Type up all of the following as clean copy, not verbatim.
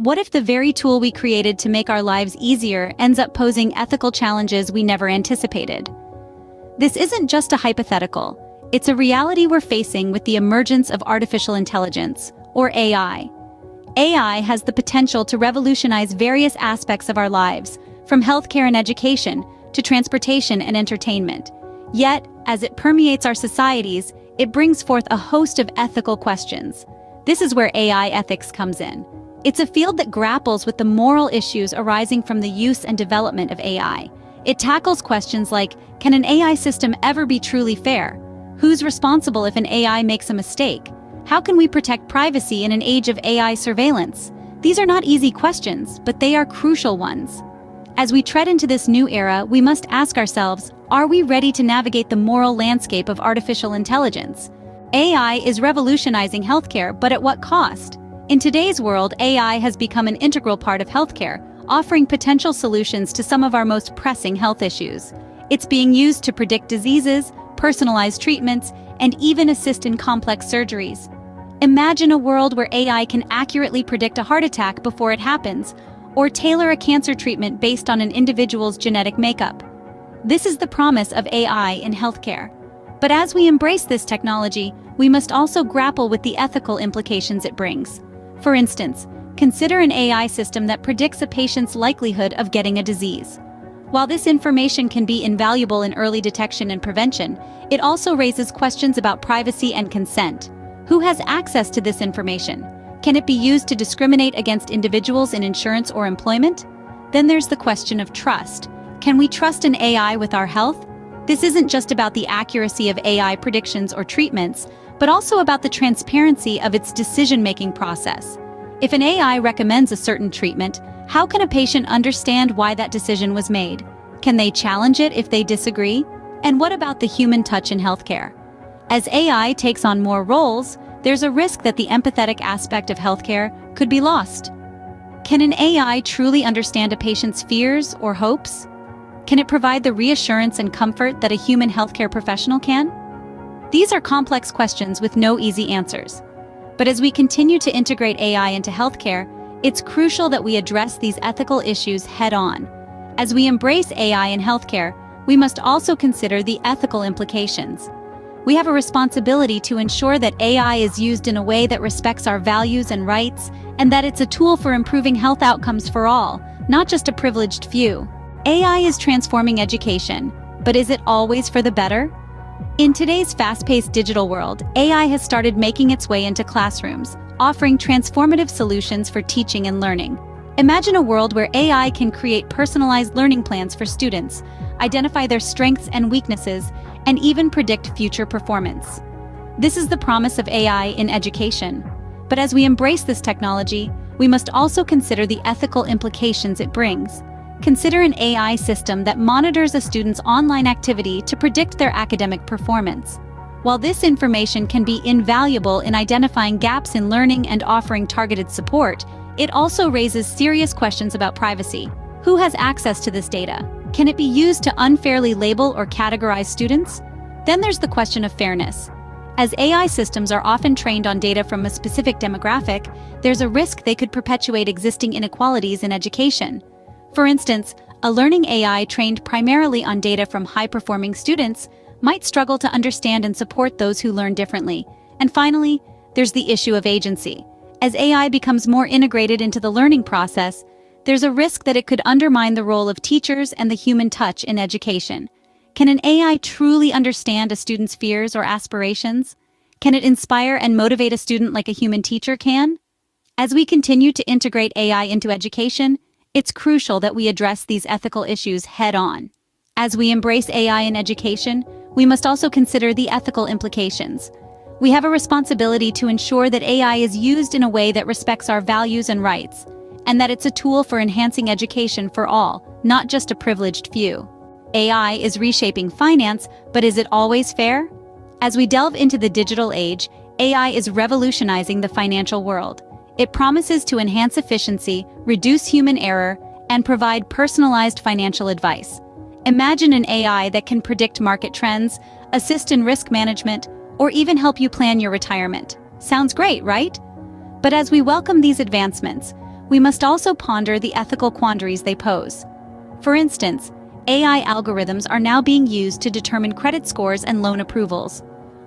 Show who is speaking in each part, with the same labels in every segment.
Speaker 1: What if the very tool we created to make our lives easier ends up posing ethical challenges we never anticipated? This isn't just a hypothetical, it's a reality we're facing with the emergence of artificial intelligence, or AI. AI has the potential to revolutionize various aspects of our lives, from healthcare and education to transportation and entertainment. Yet, as it permeates our societies, it brings forth a host of ethical questions. This is where AI ethics comes in. It's a field that grapples with the moral issues arising from the use and development of AI. It tackles questions like, can an AI system ever be truly fair? Who's responsible if an AI makes a mistake? How can we protect privacy in an age of AI surveillance? These are not easy questions, but they are crucial ones. As we tread into this new era, we must ask ourselves, are we ready to navigate the moral landscape of artificial intelligence? AI is revolutionizing healthcare, but at what cost? In today's world, AI has become an integral part of healthcare, offering potential solutions to some of our most pressing health issues. It's being used to predict diseases, personalize treatments, and even assist in complex surgeries. Imagine a world where AI can accurately predict a heart attack before it happens, or tailor a cancer treatment based on an individual's genetic makeup. This is the promise of AI in healthcare. But as we embrace this technology, we must also grapple with the ethical implications it brings. For instance, consider an AI system that predicts a patient's likelihood of getting a disease. While this information can be invaluable in early detection and prevention, it also raises questions about privacy and consent. Who has access to this information? Can it be used to discriminate against individuals in insurance or employment? Then there's the question of trust. Can we trust an AI with our health? This isn't just about the accuracy of AI predictions or treatments, but also about the transparency of its decision-making process. If an AI recommends a certain treatment, how can a patient understand why that decision was made? Can they challenge it if they disagree? And what about the human touch in healthcare? As AI takes on more roles, there's a risk that the empathetic aspect of healthcare could be lost. Can an AI truly understand a patient's fears or hopes? Can it provide the reassurance and comfort that a human healthcare professional can? These are complex questions with no easy answers. But as we continue to integrate AI into healthcare, it's crucial that we address these ethical issues head-on. As we embrace AI in healthcare, we must also consider the ethical implications. We have a responsibility to ensure that AI is used in a way that respects our values and rights, and that it's a tool for improving health outcomes for all, not just a privileged few. AI is transforming education, but is it always for the better? In today's fast-paced digital world, AI has started making its way into classrooms, offering transformative solutions for teaching and learning. Imagine a world where AI can create personalized learning plans for students, identify their strengths and weaknesses, and even predict future performance. This is the promise of AI in education. But as we embrace this technology, we must also consider the ethical implications it brings. Consider an AI system that monitors a student's online activity to predict their academic performance. While this information can be invaluable in identifying gaps in learning and offering targeted support, it also raises serious questions about privacy. Who has access to this data? Can it be used to unfairly label or categorize students? Then there's the question of fairness. As AI systems are often trained on data from a specific demographic, there's a risk they could perpetuate existing inequalities in education. For instance, a learning AI trained primarily on data from high-performing students might struggle to understand and support those who learn differently. And finally, there's the issue of agency. As AI becomes more integrated into the learning process, there's a risk that it could undermine the role of teachers and the human touch in education. Can an AI truly understand a student's fears or aspirations? Can it inspire and motivate a student like a human teacher can? As we continue to integrate AI into education, it's crucial that we address these ethical issues head-on. As we embrace AI in education, we must also consider the ethical implications. We have a responsibility to ensure that AI is used in a way that respects our values and rights, and that it's a tool for enhancing education for all, not just a privileged few. AI is reshaping finance, but is it always fair? As we delve into the digital age, AI is revolutionizing the financial world. It promises to enhance efficiency, reduce human error, and provide personalized financial advice. Imagine an AI that can predict market trends, assist in risk management, or even help you plan your retirement. Sounds great, right? But as we welcome these advancements, we must also ponder the ethical quandaries they pose. For instance, AI algorithms are now being used to determine credit scores and loan approvals.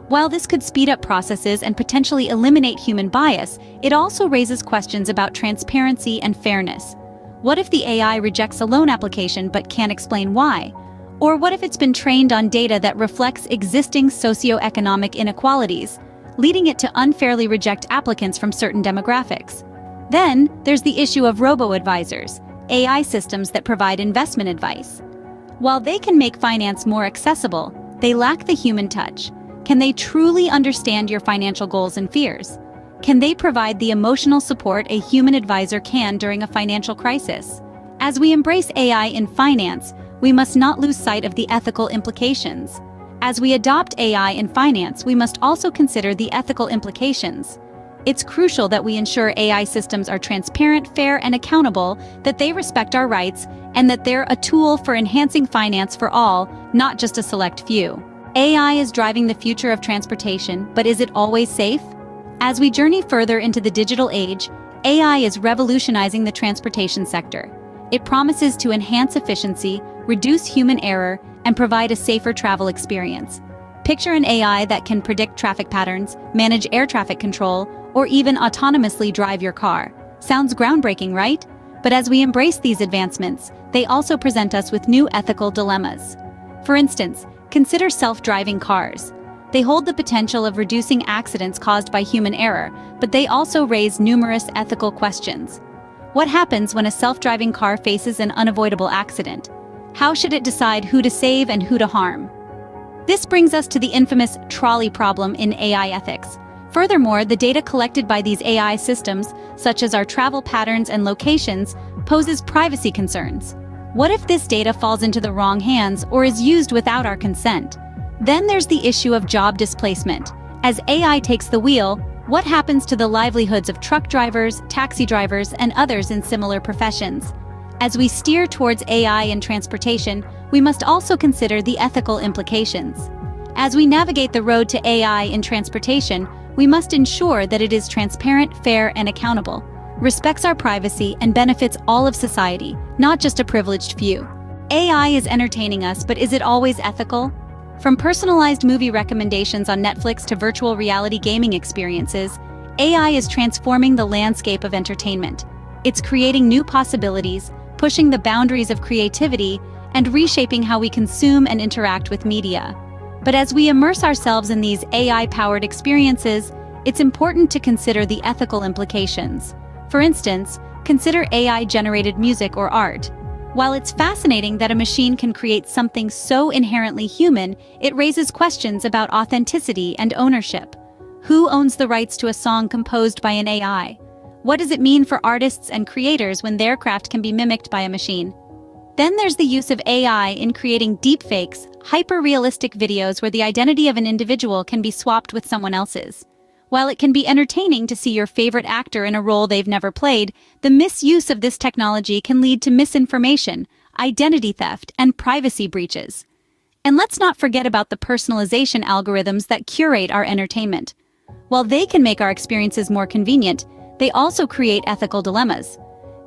Speaker 1: While this could speed up processes and potentially eliminate human bias, it also raises questions about transparency and fairness. What if the AI rejects a loan application but can't explain why? Or what if it's been trained on data that reflects existing socioeconomic inequalities, leading it to unfairly reject applicants from certain demographics? Then, there's the issue of robo-advisors, AI systems that provide investment advice. While they can make finance more accessible, they lack the human touch. Can they truly understand your financial goals and fears? Can they provide the emotional support a human advisor can during a financial crisis? As we embrace AI in finance, we must not lose sight of the ethical implications. As we adopt AI in finance, we must also consider the ethical implications. It's crucial that we ensure AI systems are transparent, fair, and accountable, that they respect our rights, and that they're a tool for enhancing finance for all, not just a select few. AI is driving the future of transportation, but is it always safe? As we journey further into the digital age, AI is revolutionizing the transportation sector. It promises to enhance efficiency, reduce human error, and provide a safer travel experience. Picture an AI that can predict traffic patterns, manage air traffic control, or even autonomously drive your car. Sounds groundbreaking, right? But as we embrace these advancements, they also present us with new ethical dilemmas. For instance, consider self-driving cars. They hold the potential of reducing accidents caused by human error, but they also raise numerous ethical questions. What happens when a self-driving car faces an unavoidable accident? How should it decide who to save and who to harm? This brings us to the infamous trolley problem in AI ethics. Furthermore, the data collected by these AI systems, such as our travel patterns and locations, poses privacy concerns. What if this data falls into the wrong hands or is used without our consent? Then there's the issue of job displacement. As AI takes the wheel, what happens to the livelihoods of truck drivers, taxi drivers, and others in similar professions? As we steer towards AI in transportation, we must also consider the ethical implications. As we navigate the road to AI in transportation, we must ensure that it is transparent, fair, and accountable, respects our privacy, and benefits all of society, not just a privileged few. AI is entertaining us, but is it always ethical? From personalized movie recommendations on Netflix to virtual reality gaming experiences, AI is transforming the landscape of entertainment. It's creating new possibilities, pushing the boundaries of creativity, and reshaping how we consume and interact with media. But as we immerse ourselves in these AI-powered experiences, it's important to consider the ethical implications. For instance, consider AI-generated music or art. While it's fascinating that a machine can create something so inherently human, it raises questions about authenticity and ownership. Who owns the rights to a song composed by an AI? What does it mean for artists and creators when their craft can be mimicked by a machine? Then there's the use of AI in creating deepfakes, hyper-realistic videos where the identity of an individual can be swapped with someone else's. While it can be entertaining to see your favorite actor in a role they've never played, the misuse of this technology can lead to misinformation, identity theft, and privacy breaches. And let's not forget about the personalization algorithms that curate our entertainment. While they can make our experiences more convenient, they also create ethical dilemmas.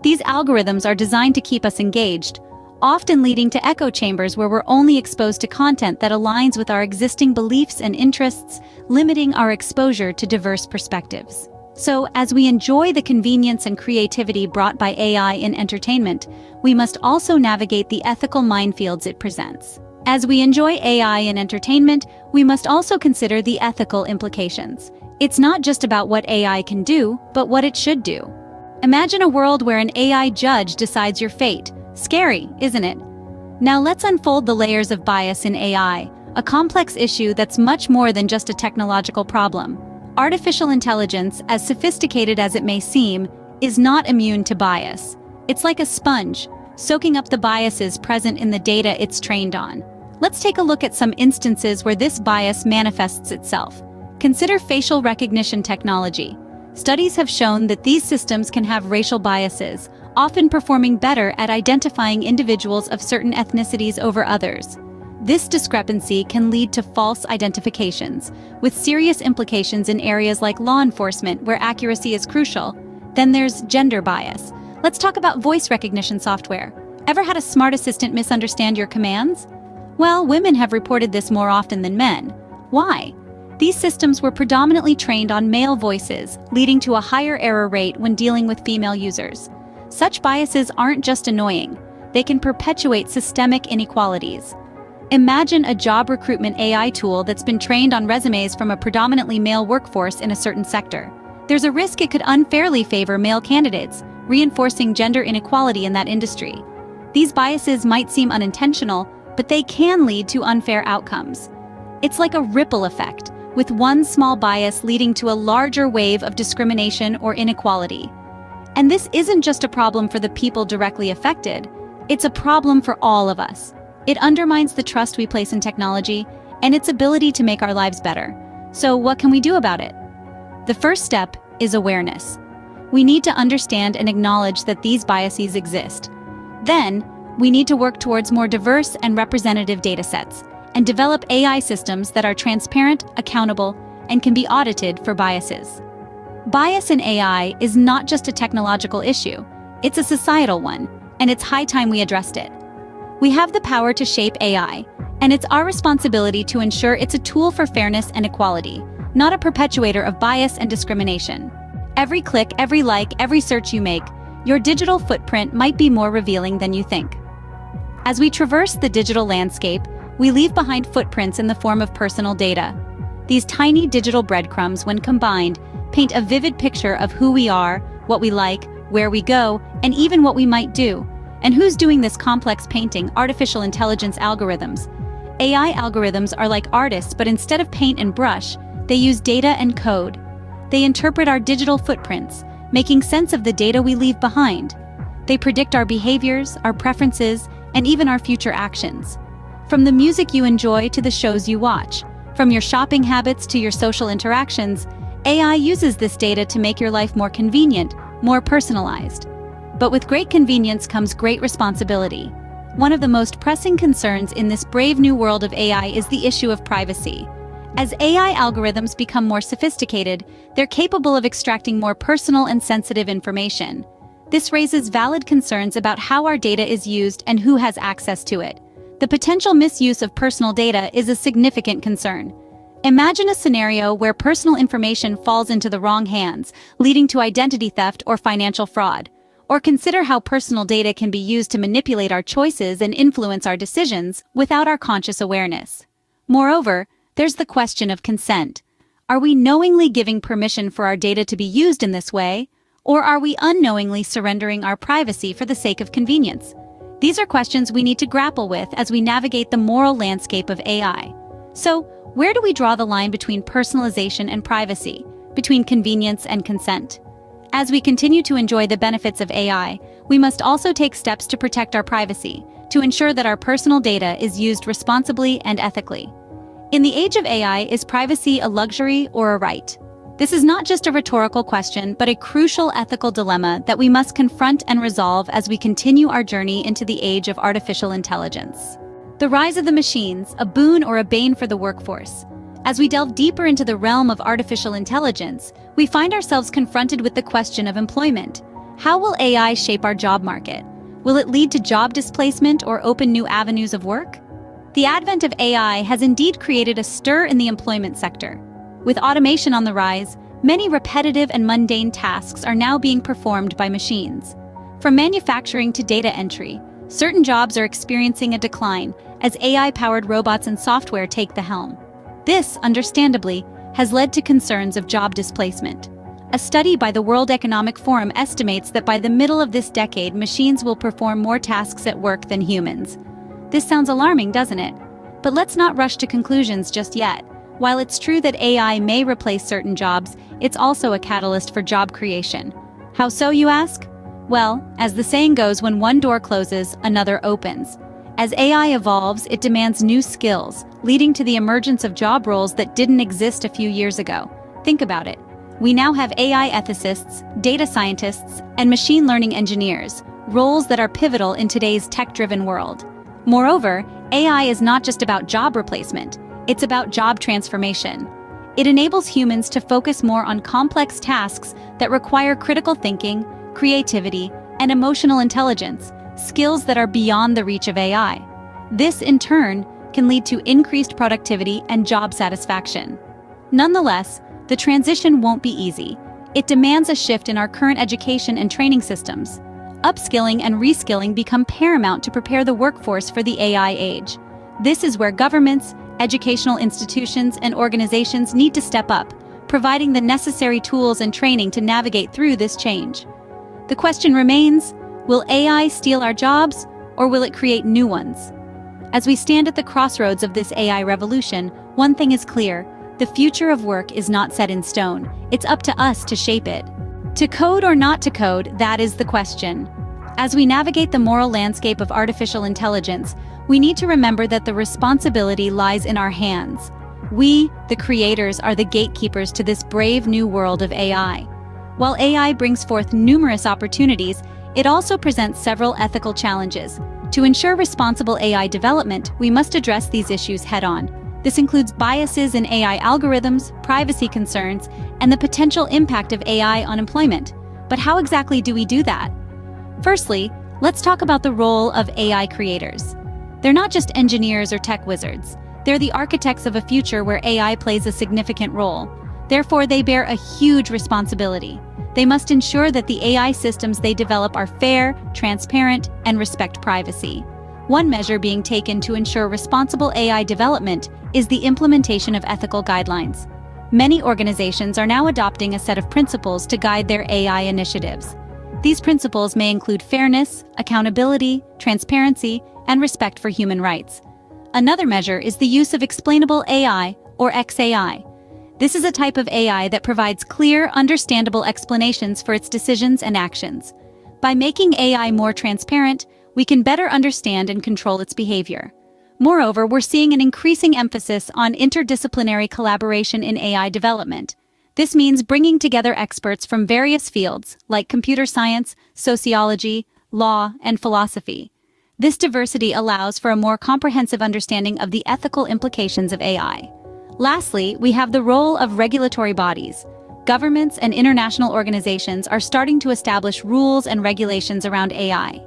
Speaker 1: These algorithms are designed to keep us engaged, often leading to echo chambers where we're only exposed to content that aligns with our existing beliefs and interests, limiting our exposure to diverse perspectives. So, as we enjoy the convenience and creativity brought by AI in entertainment, we must also navigate the ethical minefields it presents. As we enjoy AI in entertainment, we must also consider the ethical implications. It's not just about what AI can do, but what it should do. Imagine a world where an AI judge decides your fate. Scary, isn't it? Now let's unfold the layers of bias in AI, a complex issue that's much more than just a technological problem. Artificial intelligence, as sophisticated as it may seem, is not immune to bias. It's like a sponge, soaking up the biases present in the data it's trained on. Let's take a look at some instances where this bias manifests itself. Consider facial recognition technology. Studies have shown that these systems can have racial biases, often performing better at identifying individuals of certain ethnicities over others. This discrepancy can lead to false identifications, with serious implications in areas like law enforcement, where accuracy is crucial. Then there's gender bias. Let's talk about voice recognition software. Ever had a smart assistant misunderstand your commands? Well, women have reported this more often than men. Why? These systems were predominantly trained on male voices, leading to a higher error rate when dealing with female users. Such biases aren't just annoying, they can perpetuate systemic inequalities. Imagine a job recruitment AI tool that's been trained on resumes from a predominantly male workforce in a certain sector. There's a risk it could unfairly favor male candidates, reinforcing gender inequality in that industry. These biases might seem unintentional, but they can lead to unfair outcomes. It's like a ripple effect, with one small bias leading to a larger wave of discrimination or inequality. And this isn't just a problem for the people directly affected, it's a problem for all of us. It undermines the trust we place in technology and its ability to make our lives better. So what can we do about it? The first step is awareness. We need to understand and acknowledge that these biases exist. Then, we need to work towards more diverse and representative datasets and develop AI systems that are transparent, accountable, and can be audited for biases. Bias in AI is not just a technological issue, it's a societal one, and it's high time we addressed it. We have the power to shape AI, and it's our responsibility to ensure it's a tool for fairness and equality, not a perpetuator of bias and discrimination. Every click, every like, every search you make, your digital footprint might be more revealing than you think. As we traverse the digital landscape, we leave behind footprints in the form of personal data. These tiny digital breadcrumbs, when combined, paint a vivid picture of who we are, what we like, where we go, and even what we might do. And who's doing this complex painting? Artificial intelligence algorithms. AI algorithms are like artists, but instead of paint and brush, they use data and code. They interpret our digital footprints, making sense of the data we leave behind. They predict our behaviors, our preferences, and even our future actions. From the music you enjoy to the shows you watch, from your shopping habits to your social interactions, AI uses this data to make your life more convenient, more personalized. But with great convenience comes great responsibility. One of the most pressing concerns in this brave new world of AI is the issue of privacy. As AI algorithms become more sophisticated, they're capable of extracting more personal and sensitive information. This raises valid concerns about how our data is used and who has access to it. The potential misuse of personal data is a significant concern. Imagine a scenario where personal information falls into the wrong hands, leading to identity theft or financial fraud. Or consider how personal data can be used to manipulate our choices and influence our decisions without our conscious awareness. Moreover, there's the question of consent. Are we knowingly giving permission for our data to be used in this way, or are we unknowingly surrendering our privacy for the sake of convenience? These are questions we need to grapple with as we navigate the moral landscape of AI. So, where do we draw the line between personalization and privacy, between convenience and consent? As we continue to enjoy the benefits of AI, we must also take steps to protect our privacy, to ensure that our personal data is used responsibly and ethically. In the age of AI, is privacy a luxury or a right? This is not just a rhetorical question, but a crucial ethical dilemma that we must confront and resolve as we continue our journey into the age of artificial intelligence. The rise of the machines, a boon or a bane for the workforce. As we delve deeper into the realm of artificial intelligence, we find ourselves confronted with the question of employment. How will AI shape our job market? Will it lead to job displacement or open new avenues of work? The advent of AI has indeed created a stir in the employment sector. With automation on the rise, many repetitive and mundane tasks are now being performed by machines. From manufacturing to data entry, certain jobs are experiencing a decline as AI-powered robots and software take the helm. This, understandably, has led to concerns of job displacement. A study by the World Economic Forum estimates that by the middle of this decade, machines will perform more tasks at work than humans. This sounds alarming, doesn't it? But let's not rush to conclusions just yet. While it's true that AI may replace certain jobs, it's also a catalyst for job creation. How so, you ask? Well, as the saying goes, when one door closes, another opens. As AI evolves, it demands new skills, leading to the emergence of job roles that didn't exist a few years ago. Think about it. We now have AI ethicists, data scientists, and machine learning engineers, roles that are pivotal in today's tech-driven world. Moreover, AI is not just about job replacement, it's about job transformation. It enables humans to focus more on complex tasks that require critical thinking, creativity, and emotional intelligence, skills that are beyond the reach of AI. This, in turn, can lead to increased productivity and job satisfaction. Nonetheless, the transition won't be easy. It demands a shift in our current education and training systems. Upskilling and reskilling become paramount to prepare the workforce for the AI age. This is where governments, educational institutions, and organizations need to step up, providing the necessary tools and training to navigate through this change. The question remains, will AI steal our jobs, or will it create new ones? As we stand at the crossroads of this AI revolution, one thing is clear: the future of work is not set in stone. It's up to us to shape it. To code or not to code, that is the question. As we navigate the moral landscape of artificial intelligence, we need to remember that the responsibility lies in our hands. We, the creators, are the gatekeepers to this brave new world of AI. While AI brings forth numerous opportunities, it also presents several ethical challenges. To ensure responsible AI development, we must address these issues head-on. This includes biases in AI algorithms, privacy concerns, and the potential impact of AI on employment. But how exactly do we do that? Firstly, let's talk about the role of AI creators. They're not just engineers or tech wizards. They're the architects of a future where AI plays a significant role. Therefore, they bear a huge responsibility. They must ensure that the AI systems they develop are fair, transparent, and respect privacy. One measure being taken to ensure responsible AI development is the implementation of ethical guidelines. Many organizations are now adopting a set of principles to guide their AI initiatives. These principles may include fairness, accountability, transparency, and respect for human rights. Another measure is the use of explainable AI, or XAI. This is a type of AI that provides clear, understandable explanations for its decisions and actions. By making AI more transparent, we can better understand and control its behavior. Moreover, we're seeing an increasing emphasis on interdisciplinary collaboration in AI development. This means bringing together experts from various fields, like computer science, sociology, law, and philosophy. This diversity allows for a more comprehensive understanding of the ethical implications of AI. Lastly, we have the role of regulatory bodies. Governments and international organizations are starting to establish rules and regulations around AI.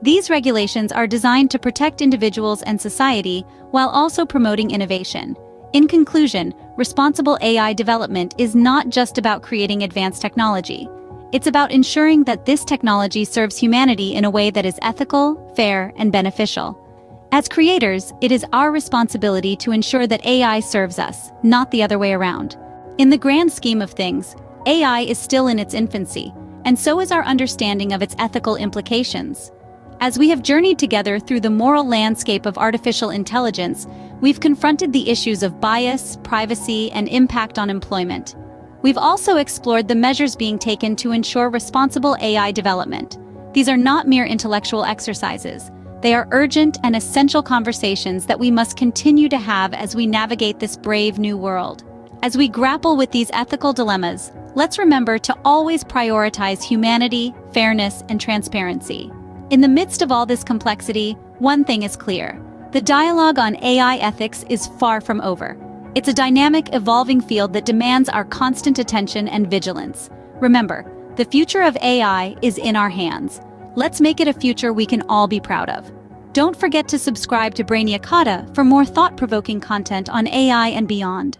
Speaker 1: These regulations are designed to protect individuals and society while also promoting innovation. In conclusion, responsible AI development is not just about creating advanced technology. It's about ensuring that this technology serves humanity in a way that is ethical, fair, and beneficial. As creators, it is our responsibility to ensure that AI serves us, not the other way around. In the grand scheme of things, AI is still in its infancy, and so is our understanding of its ethical implications. As we have journeyed together through the moral landscape of artificial intelligence, we've confronted the issues of bias, privacy, and impact on employment. We've also explored the measures being taken to ensure responsible AI development. These are not mere intellectual exercises. They are urgent and essential conversations that we must continue to have as we navigate this brave new world. As we grapple with these ethical dilemmas, let's remember to always prioritize humanity, fairness, and transparency. In the midst of all this complexity, one thing is clear: the dialogue on AI ethics is far from over. It's a dynamic, evolving field that demands our constant attention and vigilance. Remember, the future of AI is in our hands. Let's make it a future we can all be proud of. Don't forget to subscribe to Brainiacata for more thought-provoking content on AI and beyond.